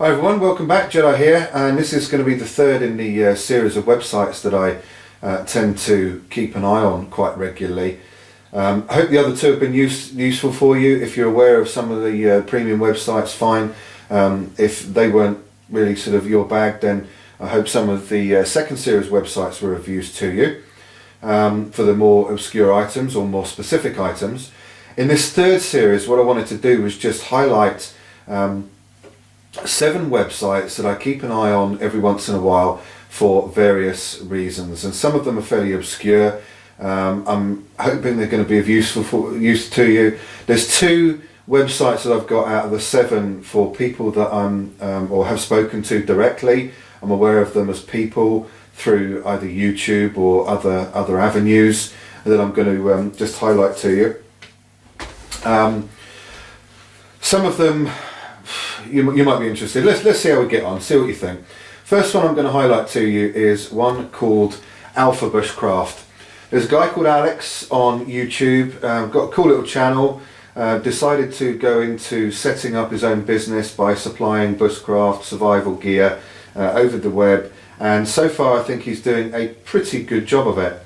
Hi everyone, welcome back. Jedi here, and this is going to be the third in the series of websites that I tend to keep an eye on quite regularly. I hope the other two have been useful for you. If you're aware of some of the premium websites, fine. If they weren't really sort of your bag, then I hope some of the second series websites were of use to you for the more obscure items or more specific items. In this third series, what I wanted to do was just highlight 7 websites that I keep an eye on every once in a while for various reasons, and some of them are fairly obscure. I'm hoping they're going to be of use to you. There's 2 websites that I've got out of the 7 for people that I'm or have spoken to directly. I'm aware of them as people through either YouTube or other avenues that I'm going to just highlight to you. Some of them you might be interested. Let's see how we get on, see what you think. First one I'm going to highlight to you is one called Alpha Bushcraft. There's a guy called Alex on YouTube, got a cool little channel, decided to go into setting up his own business by supplying bushcraft survival gear over the web, and so far I think he's doing a pretty good job of it.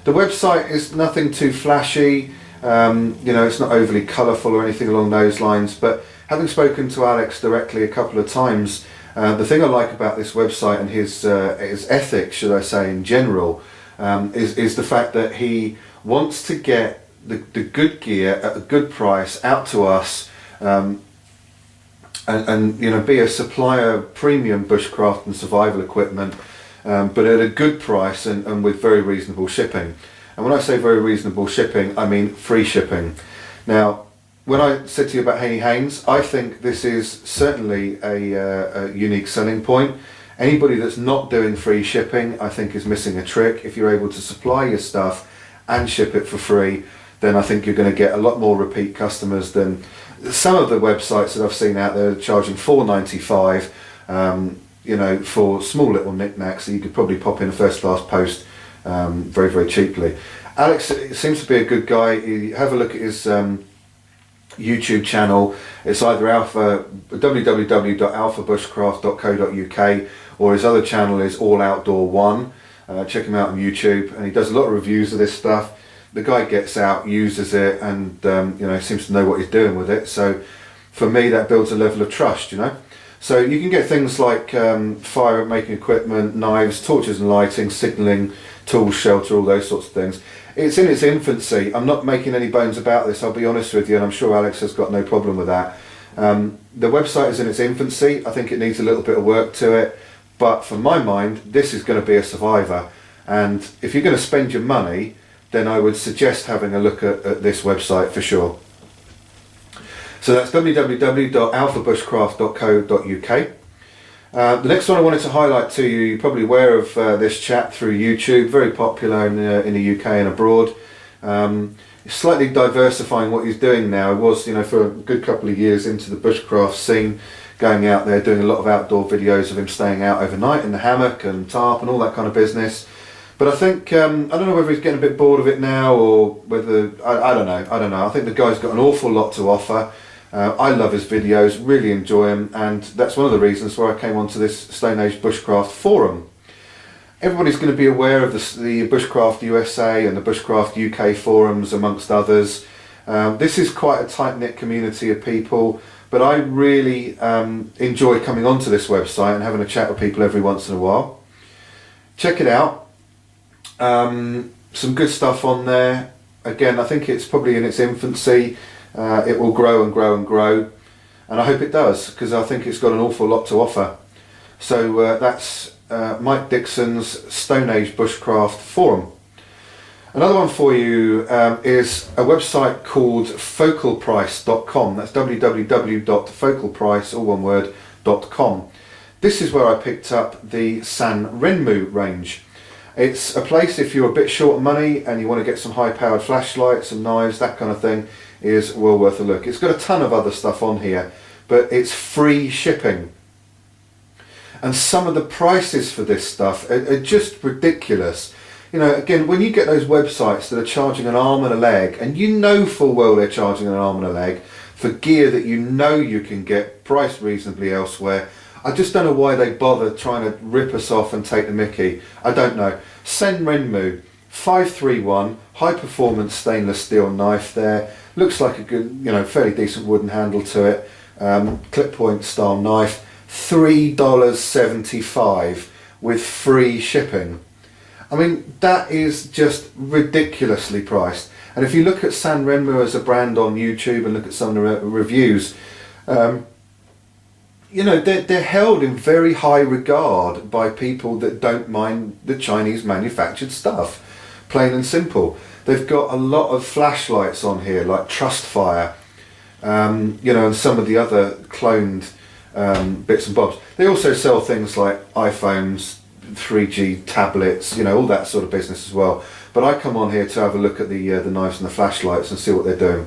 The website is nothing too flashy, it's not overly colourful or anything along those lines, but having spoken to Alex directly a couple of times, the thing I like about this website and his ethics, should I say, in general, is the fact that he wants to get the good gear at a good price out to us, and be a supplier of premium bushcraft and survival equipment, but at a good price and with very reasonable shipping. And when I say very reasonable shipping, I mean free shipping. Now, when I said to you about Heinnie Haynes, I think this is certainly a unique selling point. Anybody that's not doing free shipping, I think, is missing a trick. If you're able to supply your stuff and ship it for free, then I think you're going to get a lot more repeat customers than some of the websites that I've seen out there charging $4.95, for small little knickknacks that you could probably pop in a first class post very, very cheaply. Alex seems to be a good guy. You have a look at his YouTube channel. It's either www.alphabushcraft.co.uk, or his other channel is All Outdoor One. Check him out on YouTube, and he does a lot of reviews of this stuff. The guy gets out, uses it, and seems to know what he's doing with it. So for me, that builds a level of trust. So you can get things like fire making equipment, knives, torches and lighting, signalling, tools, shelter, all those sorts of things. It's in its infancy. I'm not making any bones about this, I'll be honest with you, and I'm sure Alex has got no problem with that. The website is in its infancy. I think it needs a little bit of work to it, but for my mind, this is going to be a survivor. And if you're going to spend your money, then I would suggest having a look at this website for sure. So that's www.alphabushcraft.co.uk. The next one I wanted to highlight to you, you're probably aware of this chap through YouTube, very popular in the UK and abroad. He's slightly diversifying what he's doing now. He was, for a good couple of years into the bushcraft scene, going out there doing a lot of outdoor videos of him staying out overnight in the hammock and tarp and all that kind of business. But I think, I don't know whether he's getting a bit bored of it now, or whether, I don't know. I think the guy's got an awful lot to offer. I love his videos, really enjoy them, and that's one of the reasons why I came onto this Stone Age Bushcraft forum. Everybody's going to be aware of the Bushcraft USA and the Bushcraft UK forums, amongst others. This is quite a tight-knit community of people, but I really enjoy coming onto this website and having a chat with people every once in a while. Check it out. Some good stuff on there. Again, I think it's probably in its infancy. It will grow and grow and grow, and I hope it does, because I think it's got an awful lot to offer. So that's Mike Dixon's Stone Age Bushcraft Forum. Another one for you is a website called FocalPrice.com. That's www.FocalPrice, all one word, .com. This is where I picked up the San Renmu range. It's a place, if you're a bit short of money and you want to get some high-powered flashlights and knives, that kind of thing, is well worth a look. It's got a ton of other stuff on here, but it's free shipping. And some of the prices for this stuff are just ridiculous. Again, when you get those websites that are charging an arm and a leg, and you know full well they're charging an arm and a leg for gear that you know you can get priced reasonably elsewhere, I just don't know why they bother trying to rip us off and take the mickey. I don't know. Sen Renmu 531 high performance stainless steel knife there. Looks like a good, fairly decent wooden handle to it. Clip point style knife. $3.75 with free shipping. I mean, that is just ridiculously priced. And if you look at San Renmu as a brand on YouTube and look at some of the reviews, they're held in very high regard by people that don't mind the Chinese manufactured stuff. Plain and simple. They've got a lot of flashlights on here, like Trustfire, and some of the other cloned bits and bobs. They also sell things like iPhones, 3G tablets, all that sort of business as well. But I come on here to have a look at the knives and the flashlights and see what they're doing.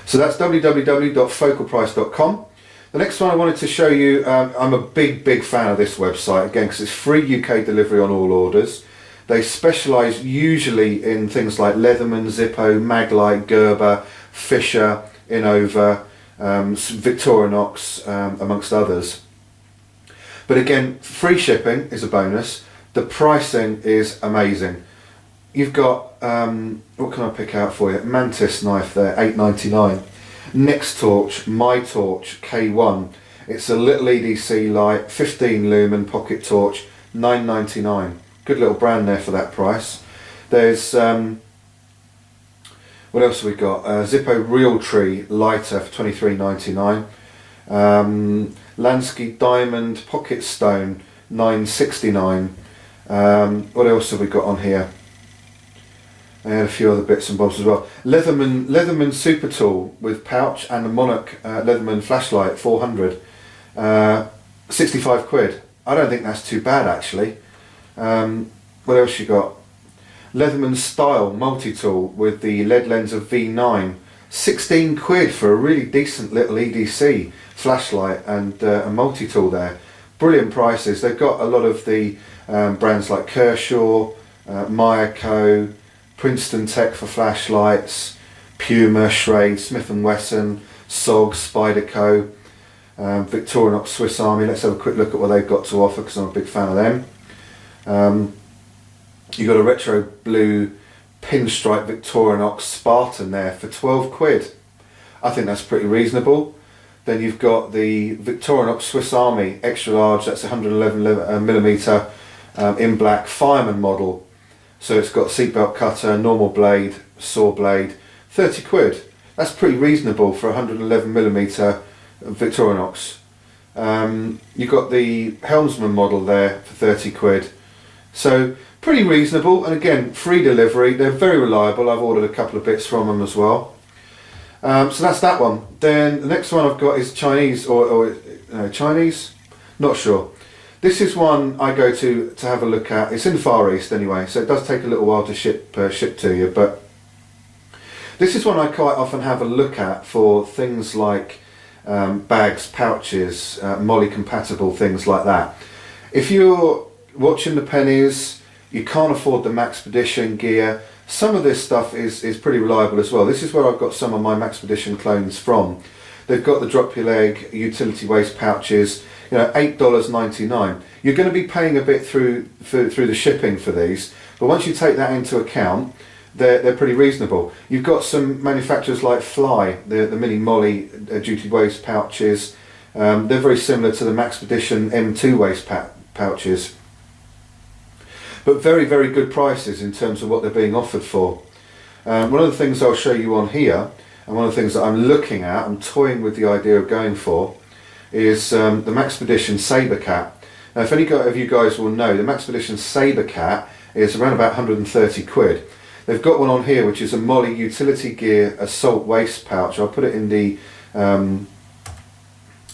So that's www.focalprice.com. The next one I wanted to show you, I'm a big fan of this website, again, because it's free UK delivery on all orders. They specialise usually in things like Leatherman, Zippo, Maglite, Gerber, Fisher, Innova, Victorinox, amongst others. But again, free shipping is a bonus. The pricing is amazing. You've got, what can I pick out for you? Mantis knife there, $8.99. Next Torch, My Torch K1. It's a little EDC light, 15 lumen pocket torch, $9.99. Good little brand there for that price. There's, what else have we got? Zippo Realtree lighter for $23.99. Lansky Diamond Pocket Stone, $9.69. What else have we got on here? I had a few other bits and bobs as well. Leatherman Super Tool with pouch and a Monarch Leatherman flashlight, 400. 65 quid. I don't think that's too bad actually. What else you got? Leatherman Style multi-tool with the LED lens of V9. 16 quid for a really decent little EDC flashlight and a multi-tool there. Brilliant prices. They've got a lot of the brands like Kershaw, Miyako, Princeton Tech for flashlights, Puma, Schrade, Smith & Wesson, SOG, Spyderco, Victorinox, Swiss Army. Let's have a quick look at what they've got to offer because I'm a big fan of them. You've got a retro blue pinstripe Victorinox Spartan there for 12 quid. I think that's pretty reasonable. Then you've got the Victorinox Swiss Army extra large, that's 111mm in black fireman model. So it's got seatbelt cutter, normal blade, saw blade, 30 quid. That's pretty reasonable for 111mm Victorinox. You've got the Helmsman model there for 30 quid. So pretty reasonable, and again, free delivery. They're very reliable. I've ordered a couple of bits from them as well. So that's that one. Then the next one I've got is Chinese, or Chinese? Not sure. This is one I go to have a look at. It's in the Far East anyway, so it does take a little while to ship to you, but this is one I quite often have a look at for things like bags, pouches, MOLLE compatible things like that. If you're watching the pennies, you can't afford the Maxpedition gear, some of this stuff is pretty reliable as well. This is where I've got some of my Maxpedition clones from. They've got the drop your leg utility waste pouches, $8.99. You're going to be paying a bit through the shipping for these, but once you take that into account, they're pretty reasonable. You've got some manufacturers like Fly, the mini MOLLE duty waste pouches. They're very similar to the Maxpedition M2 waste pouches, but very, very good prices in terms of what they're being offered for. One of the things I'll show you on here, and one of the things that I'm looking at, I'm toying with the idea of going for, is the Maxpedition Sabercat. Now, if any of you guys will know, the Maxpedition Sabercat is around about 130 quid. They've got one on here which is a MOLLE utility gear assault waste pouch. I'll put it in the kind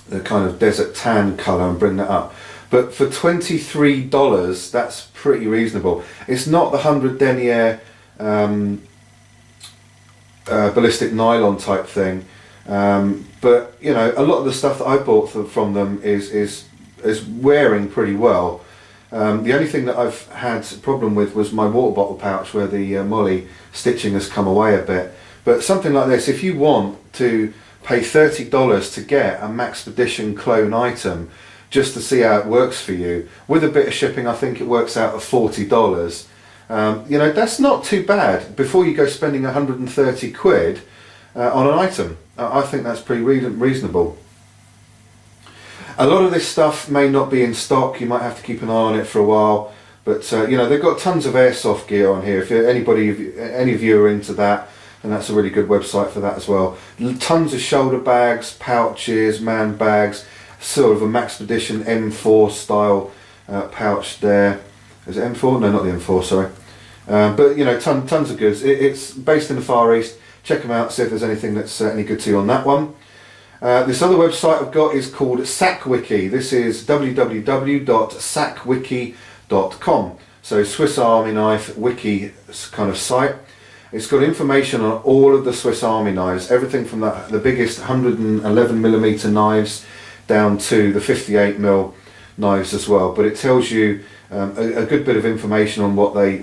of desert tan colour and bring that up. But for $23, that's pretty reasonable. It's not the 100 denier ballistic nylon type thing, but a lot of the stuff that I bought from them is wearing pretty well. The only thing that I've had a problem with was my water bottle pouch, where the MOLLE stitching has come away a bit. But something like this, if you want to pay $30 to get a Maxpedition clone item just to see how it works for you. With a bit of shipping, I think it works out at $40. You know, that's not too bad before you go spending 130 quid on an item. I think that's pretty reasonable. A lot of this stuff may not be in stock. You might have to keep an eye on it for a while. But you know, they've got tons of airsoft gear on here. If any of you are into that, then that's a really good website for that as well. Tons of shoulder bags, pouches, man bags, sort of a Maxpedition M4 style pouch there. Is it M4? No, not the M4, sorry. But you know, tons of goods. It's based in the Far East. Check them out, see if there's anything that's any good to you on that one. This other website I've got is called Wiki. This is www.sackwiki.com. So Swiss Army Knife Wiki kind of site. It's got information on all of the Swiss Army knives, everything from the biggest 111mm knives down to the 58mm knives as well. But it tells you a good bit of information on what they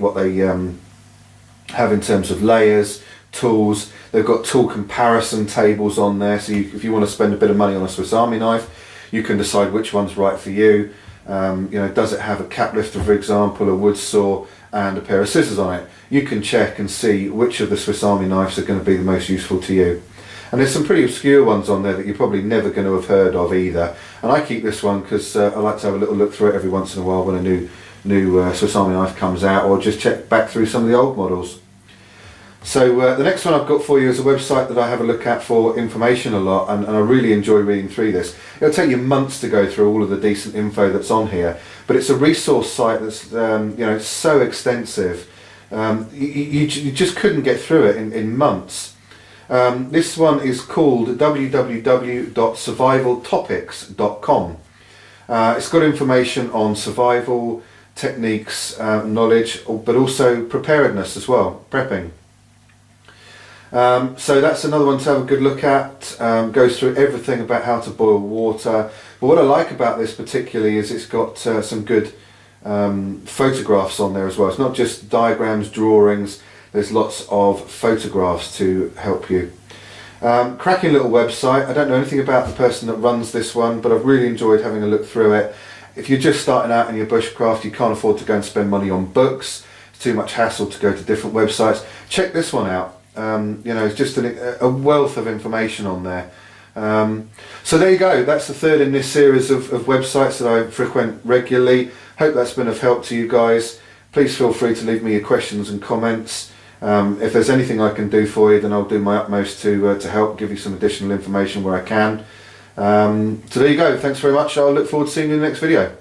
have in terms of layers, tools. They've got tool comparison tables on there, so if you want to spend a bit of money on a Swiss Army knife, you can decide which one's right for you. You know, does it have a cap lifter, for example, a wood saw and a pair of scissors on it? You can check and see which of the Swiss Army knives are going to be the most useful to you. And there's some pretty obscure ones on there that you're probably never going to have heard of either. And I keep this one because I like to have a little look through it every once in a while when a new Swiss Army knife comes out, or just check back through some of the old models. So the next one I've got for you is a website that I have a look at for information a lot, and I really enjoy reading through this. It'll take you months to go through all of the decent info that's on here, but it's a resource site that's you know, so extensive. You just couldn't get through it in months. This one is called www.survivaltopics.com. It's got information on survival techniques, knowledge, but also preparedness as well, prepping. So that's another one to have a good look at. Goes through everything about how to boil water. But what I like about this particularly is it's got some good photographs on there as well. It's not just diagrams, drawings. There's lots of photographs to help you. Cracking little website. I don't know anything about the person that runs this one, but I've really enjoyed having a look through it. If you're just starting out in your bushcraft, you can't afford to go and spend money on books. It's too much hassle to go to different websites. Check this one out. You know, it's just a wealth of information on there. So there you go. That's the third in this series of websites that I frequent regularly. Hope that's been of help to you guys. Please feel free to leave me your questions and comments. If there's anything I can do for you, then I'll do my utmost to help, give you some additional information where I can. So there you go. Thanks very much. I'll look forward to seeing you in the next video.